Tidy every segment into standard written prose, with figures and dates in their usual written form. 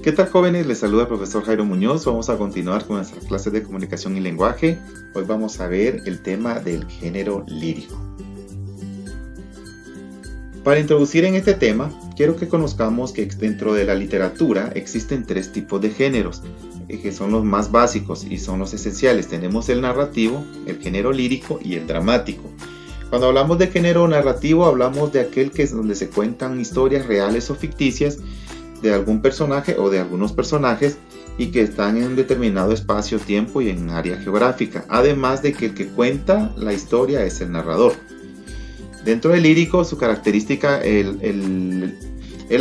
¿Qué tal, jóvenes? Les saluda el profesor Jairo Muñoz. Vamos a continuar con nuestras clases de comunicación y lenguaje. Hoy vamos a ver el tema del género lírico. Para introducir en este tema, quiero que conozcamos que dentro de la literatura existen tres tipos de géneros, que son los más básicos y son los esenciales. Tenemos el narrativo, el género lírico y el dramático. Cuando hablamos de género narrativo, hablamos de aquel que es donde se cuentan historias reales o ficticias de algún personaje o de algunos personajes y que están en un determinado espacio, tiempo y en área geográfica. Además de que el que cuenta la historia es el narrador. Dentro del lírico, su característica, el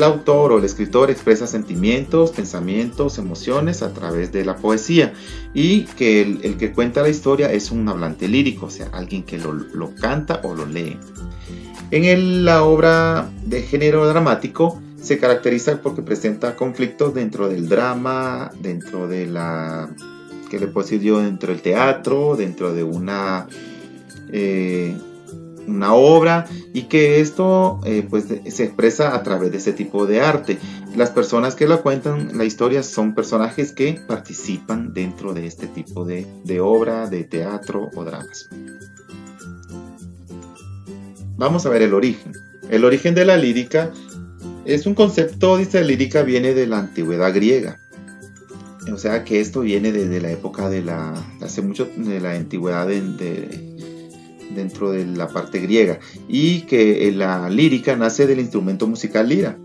autor o el escritor expresa sentimientos, pensamientos, emociones a través de la poesía, y que el que cuenta la historia es un hablante lírico, o sea, alguien que lo canta o lo lee. La obra de género dramático se caracteriza porque presenta conflictos dentro del drama, dentro de ¿qué le puedo decir yo? Dentro del teatro, dentro de una obra, y que esto pues se expresa a través de ese tipo de arte. Las personas que la cuentan la historia son personajes que participan dentro de este tipo de obra, de teatro o dramas. Vamos a ver el origen. El origen de la lírica es un concepto, dice, la lírica viene de la antigüedad griega. O sea que esto viene desde la época de la antigüedad dentro de la parte griega, y que la lírica nace del instrumento musical lira.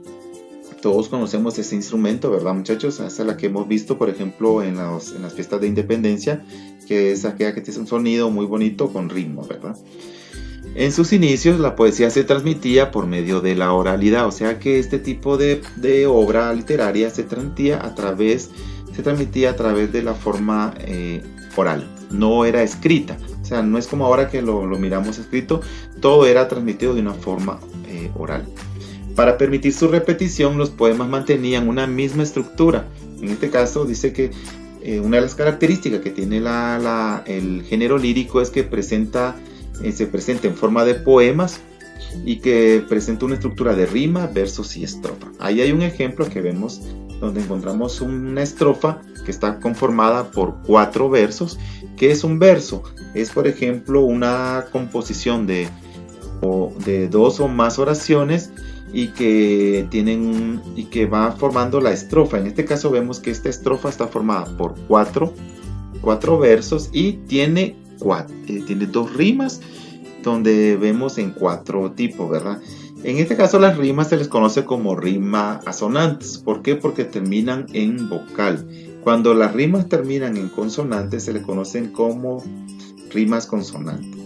Todos conocemos ese instrumento, ¿verdad, muchachos? Esa es la que hemos visto, por ejemplo, en las fiestas de independencia, que es aquella que tiene un sonido muy bonito con ritmo, ¿verdad? En sus inicios la poesía se transmitía por medio de la oralidad, o sea que este tipo de obra literaria se transmitía a través de la forma oral, no era escrita. O sea, no es como ahora que lo miramos escrito, todo era transmitido de una forma oral. Para permitir su repetición, los poemas mantenían una misma estructura. En este caso dice que una de las características que tiene el género lírico es que se presenta en forma de poemas y que presenta una estructura de rima, versos y estrofa. Ahí hay un ejemplo que vemos donde encontramos una estrofa que está conformada por 4 versos. ¿Qué es un verso? Es, por ejemplo, una composición de 2 o más oraciones y que va formando la estrofa. En este caso vemos que esta estrofa está formada por 4 versos y tiene 2 rimas, donde vemos en 4 tipos, ¿verdad? En este caso las rimas se les conoce como rima asonantes. ¿Por qué? Porque terminan en vocal. Cuando las rimas terminan en consonantes se les conocen como rimas consonantes.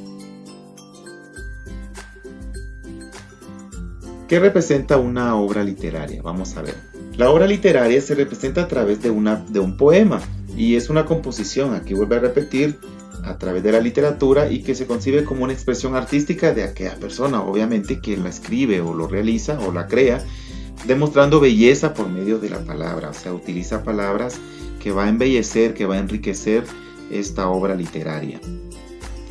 ¿Qué representa una obra literaria? Vamos a ver. La obra literaria se representa a través de un poema, y es una composición, aquí vuelvo a repetir, a través de la literatura, y que se concibe como una expresión artística de aquella persona, obviamente, que la escribe o lo realiza o la crea, demostrando belleza por medio de la palabra. O sea, utiliza palabras que va a embellecer, que va a enriquecer esta obra literaria.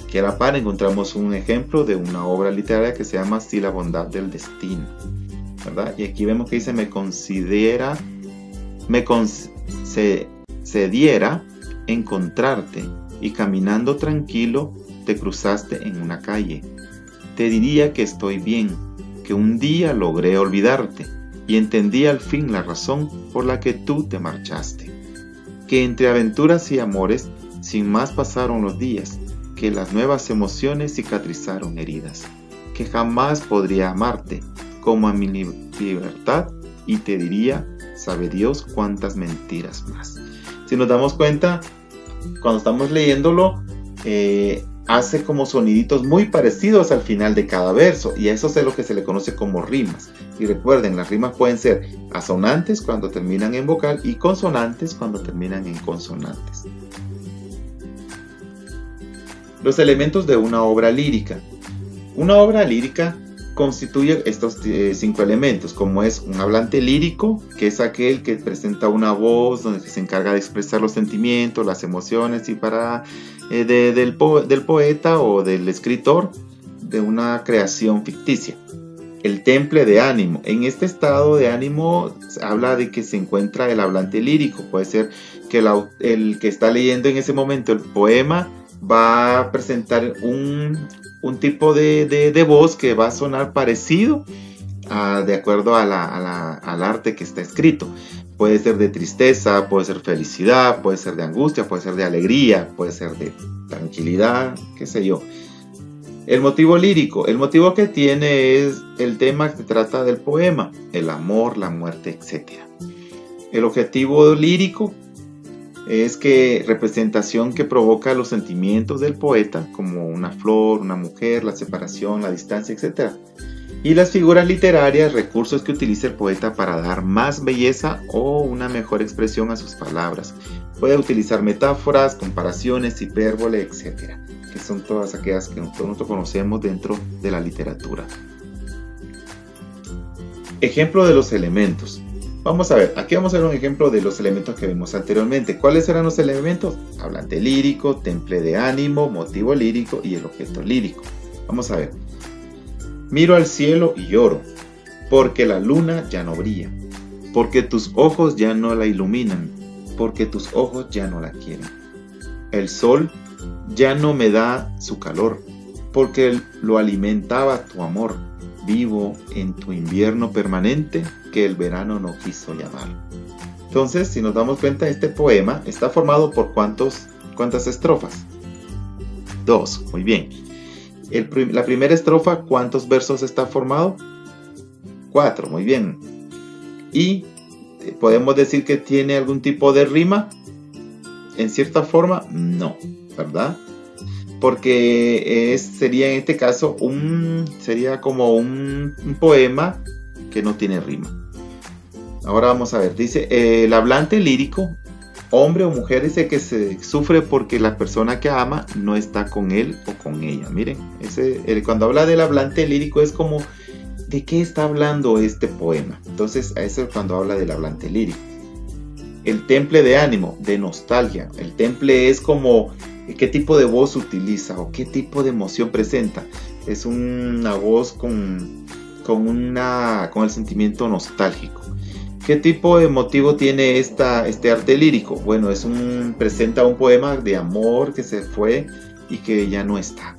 Que a la par encontramos un ejemplo de una obra literaria que se llama Si la bondad del destino, ¿verdad? Y aquí vemos que dice: me concediera encontrarte, y caminando tranquilo te cruzaste en una calle. Te diría que estoy bien, que un día logré olvidarte y entendí al fin la razón por la que tú te marchaste. Que entre aventuras y amores sin más pasaron los días, que las nuevas emociones cicatrizaron heridas. Que jamás podría amarte como a mi libertad, y te diría, sabe Dios cuántas mentiras más. Si nos damos cuenta, cuando estamos leyéndolo, hace como soniditos muy parecidos al final de cada verso, y eso es lo que se le conoce como rimas. Y recuerden, las rimas pueden ser asonantes cuando terminan en vocal y consonantes cuando terminan en consonantes. Los elementos de una obra lírica. Una obra lírica constituye estos 5 elementos, como es un hablante lírico, que es aquel que presenta una voz donde se encarga de expresar los sentimientos, las emociones, y del poeta o del escritor de una creación ficticia. El temple de ánimo. En este estado de ánimo habla de que se encuentra el hablante lírico. Puede ser que el que está leyendo en ese momento el poema va a presentar un tipo de voz que va a sonar parecido de acuerdo al arte que está escrito. Puede ser de tristeza, puede ser felicidad, puede ser de angustia, puede ser de alegría, puede ser de tranquilidad, qué sé yo. El motivo lírico. El motivo que tiene es el tema que trata del poema, el amor, la muerte, etc. El objetivo lírico es que representación que provoca los sentimientos del poeta, como una flor, una mujer, la separación, la distancia, etc. Y las figuras literarias, recursos que utiliza el poeta para dar más belleza o una mejor expresión a sus palabras. Puede utilizar metáforas, comparaciones, hipérbole, etc., que son todas aquellas que nosotros conocemos dentro de la literatura. Ejemplo de los elementos. Vamos a ver, aquí vamos a ver un ejemplo de los elementos que vimos anteriormente. ¿Cuáles eran los elementos? Hablante lírico, temple de ánimo, motivo lírico y el objeto lírico. Vamos a ver. Miro al cielo y lloro, porque la luna ya no brilla, porque tus ojos ya no la iluminan, porque tus ojos ya no la quieren. El sol ya no me da su calor, porque lo alimentaba tu amor, vivo en tu invierno permanente que el verano no quiso llamar. Entonces, si nos damos cuenta, este poema está formado por ¿cuántas estrofas? 2, muy bien. La primera estrofa, ¿cuántos versos está formado? 4, muy bien. Y podemos decir que tiene algún tipo de rima. En cierta forma, no, ¿verdad? Porque sería en este caso sería como un poema que no tiene rima. Ahora vamos a ver, dice el hablante lírico, hombre o mujer, dice que se sufre porque la persona que ama no está con él o con ella. Miren, cuando habla del hablante lírico es como ¿de qué está hablando este poema? Entonces, eso es cuando habla del hablante lírico. El temple de ánimo, de nostalgia. El temple es como qué tipo de voz utiliza o qué tipo de emoción presenta. Es una voz con el sentimiento nostálgico. ¿Qué tipo de motivo tiene este arte lírico? Bueno, presenta un poema de amor que se fue y que ya no está.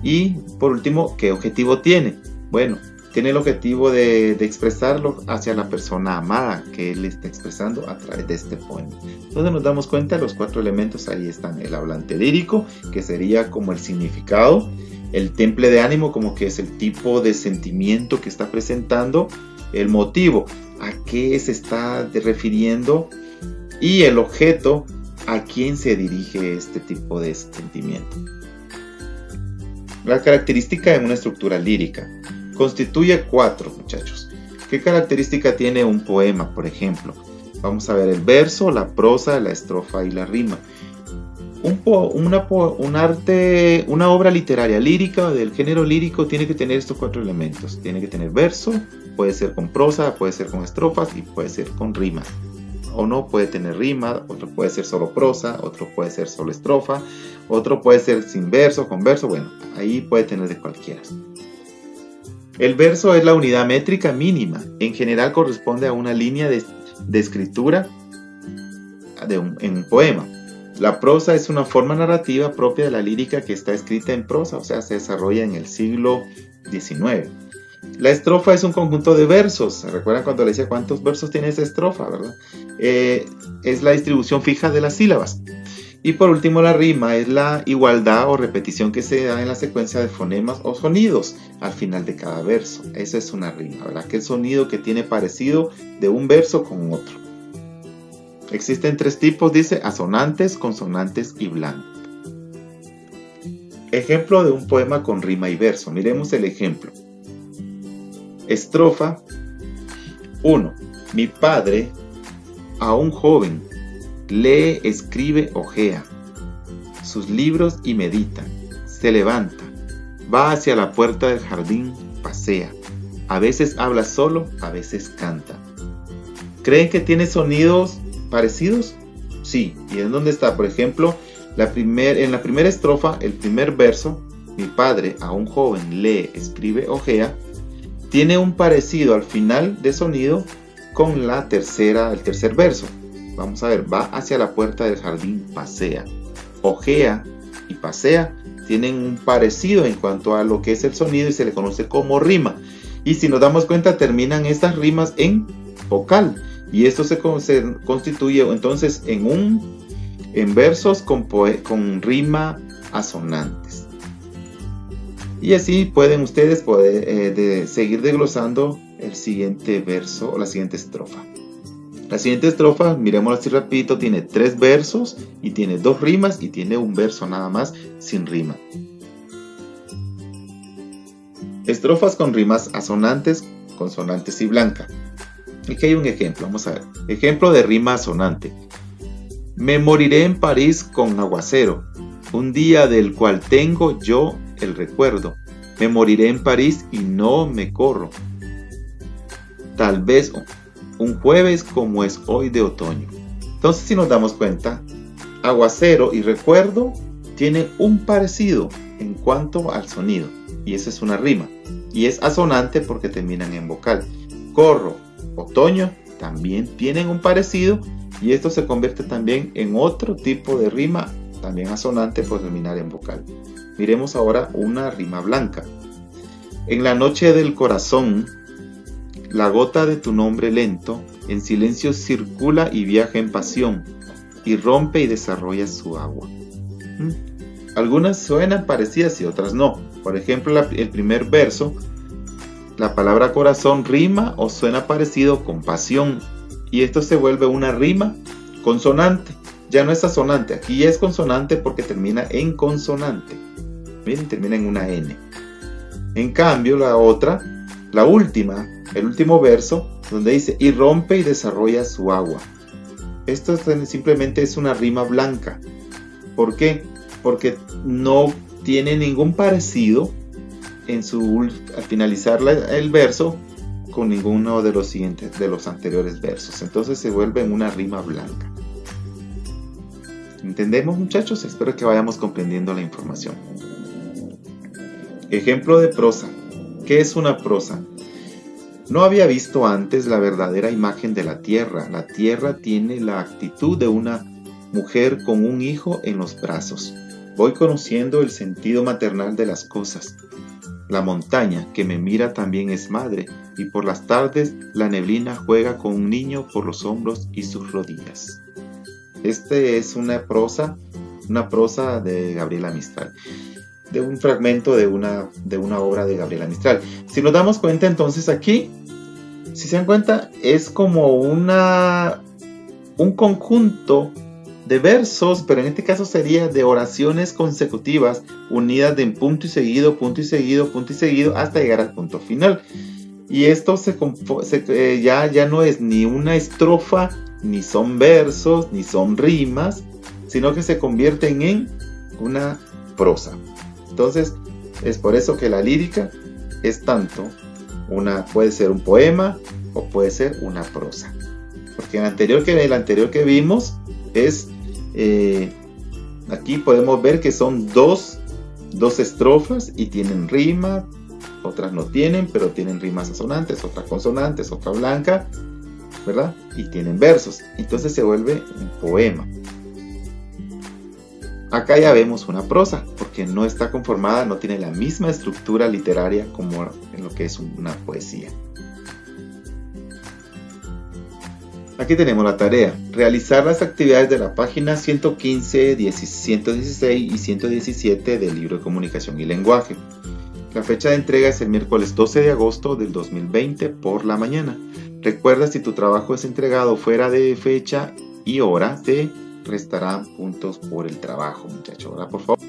Y por último, ¿qué objetivo tiene? Bueno, tiene el objetivo de expresarlo hacia la persona amada que él está expresando a través de este poema. Entonces nos damos cuenta de los 4 elementos. Ahí están: el hablante lírico, que sería como el significado; el temple de ánimo, como que es el tipo de sentimiento que está presentando; el motivo, a qué se está refiriendo; y el objeto, a quién se dirige este tipo de sentimiento. La característica de una estructura lírica constituye 4, muchachos. ¿Qué característica tiene un poema, por ejemplo? Vamos a ver el verso, la prosa, la estrofa y la rima. Una obra literaria lírica del género lírico tiene que tener estos 4 elementos. Tiene que tener verso, puede ser con prosa, puede ser con estrofas y puede ser con rimas. O no puede tener rima, otro puede ser solo prosa, otro puede ser solo estrofa, otro puede ser sin verso, con verso. Bueno, ahí puede tener de cualquiera. El verso es la unidad métrica mínima. En general corresponde a una línea de escritura en un poema. La prosa es una forma narrativa propia de la lírica que está escrita en prosa, o sea, se desarrolla en el siglo XIX. La estrofa es un conjunto de versos. ¿Se recuerdan cuando le decía cuántos versos tiene esa estrofa, verdad? Es la distribución fija de las sílabas. Y por último, la rima es la igualdad o repetición que se da en la secuencia de fonemas o sonidos al final de cada verso. Esa es una rima, ¿verdad? Que el sonido que tiene parecido de un verso con otro. Existen 3 tipos, dice: asonantes, consonantes y blanco. Ejemplo de un poema con rima y verso. Miremos el ejemplo. Estrofa 1. Mi padre, aún joven, lee, escribe, hojea sus libros y medita. Se levanta, va hacia la puerta del jardín, pasea. A veces habla solo, a veces canta. ¿Creen que tiene sonidos parecidos? Sí. ¿Y en dónde está? Por ejemplo, en la primera estrofa, el primer verso: mi padre, aún joven, lee, escribe, hojea, tiene un parecido al final de sonido con el tercer verso. Vamos a ver, va hacia la puerta del jardín, pasea. Ojea y pasea tienen un parecido en cuanto a lo que es el sonido y se le conoce como rima. Y si nos damos cuenta, terminan estas rimas en vocal. Y esto se constituye entonces en versos con rima asonantes. Y así pueden ustedes seguir desglosando el siguiente verso o la siguiente estrofa. La siguiente estrofa, miremosla así rapidito, tiene 3 versos y tiene 2 rimas y tiene un verso nada más sin rima. Estrofas con rimas asonantes, consonantes y blanca. Aquí hay un ejemplo, vamos a ver. Ejemplo de rima asonante. Me moriré en París con aguacero, un día del cual tengo yo el recuerdo. Me moriré en París y no me corro. Tal vez un jueves como es hoy de otoño. Entonces, si nos damos cuenta, aguacero y recuerdo tienen un parecido en cuanto al sonido. Y esa es una rima. Y es asonante porque terminan en vocal. Corro, otoño también tienen un parecido. Y esto se convierte también en otro tipo de rima, también asonante por terminar en vocal. Miremos ahora una rima blanca. En la noche del corazón, la gota de tu nombre lento, en silencio circula y viaja en pasión, y rompe y desarrolla su agua. Algunas suenan parecidas y otras no. Por ejemplo, el primer verso, la palabra corazón rima o suena parecido con pasión, y esto se vuelve una rima consonante. Ya no es asonante, aquí ya es consonante porque termina en consonante. Miren, termina en una N. En cambio, el último verso, donde dice, y rompe y desarrolla su agua. Esto simplemente es una rima blanca. ¿Por qué? Porque no tiene ningún parecido al finalizar el verso con ninguno de los anteriores versos. Entonces se vuelve en una rima blanca. ¿Entendemos, muchachos? Espero que vayamos comprendiendo la información. Ejemplo de prosa. ¿Qué es una prosa? No había visto antes la verdadera imagen de la tierra. La tierra tiene la actitud de una mujer con un hijo en los brazos. Voy conociendo el sentido maternal de las cosas. La montaña que me mira también es madre, y por las tardes la neblina juega con un niño por los hombros y sus rodillas. Este es una prosa de Gabriela Mistral, de un fragmento de una obra de Gabriela Mistral. Si nos damos cuenta entonces aquí, si se dan cuenta, es como un conjunto de versos, pero en este caso sería de oraciones consecutivas unidas de punto y seguido, punto y seguido, punto y seguido hasta llegar al punto final. Y esto ya no es ni una estrofa, ni son versos, ni son rimas, sino que se convierten en una prosa. Entonces, es por eso que la lírica es tanto puede ser un poema o puede ser una prosa. Porque el anterior que vimos es aquí podemos ver que son dos estrofas y tienen rima, otras no tienen, pero tienen rimas asonantes, otras consonantes, otra blanca, ¿verdad? Y tienen versos, entonces se vuelve un poema. Acá ya vemos una prosa, porque no está conformada, no tiene la misma estructura literaria como en lo que es una poesía. Aquí tenemos la tarea, realizar las actividades de la página 115, 116 y 117 del libro de Comunicación y Lenguaje. La fecha de entrega es el miércoles 12 de agosto del 2020 por la mañana. Recuerda, si tu trabajo es entregado fuera de fecha y hora, te restarán puntos por el trabajo, muchachos. Ahora, por favor.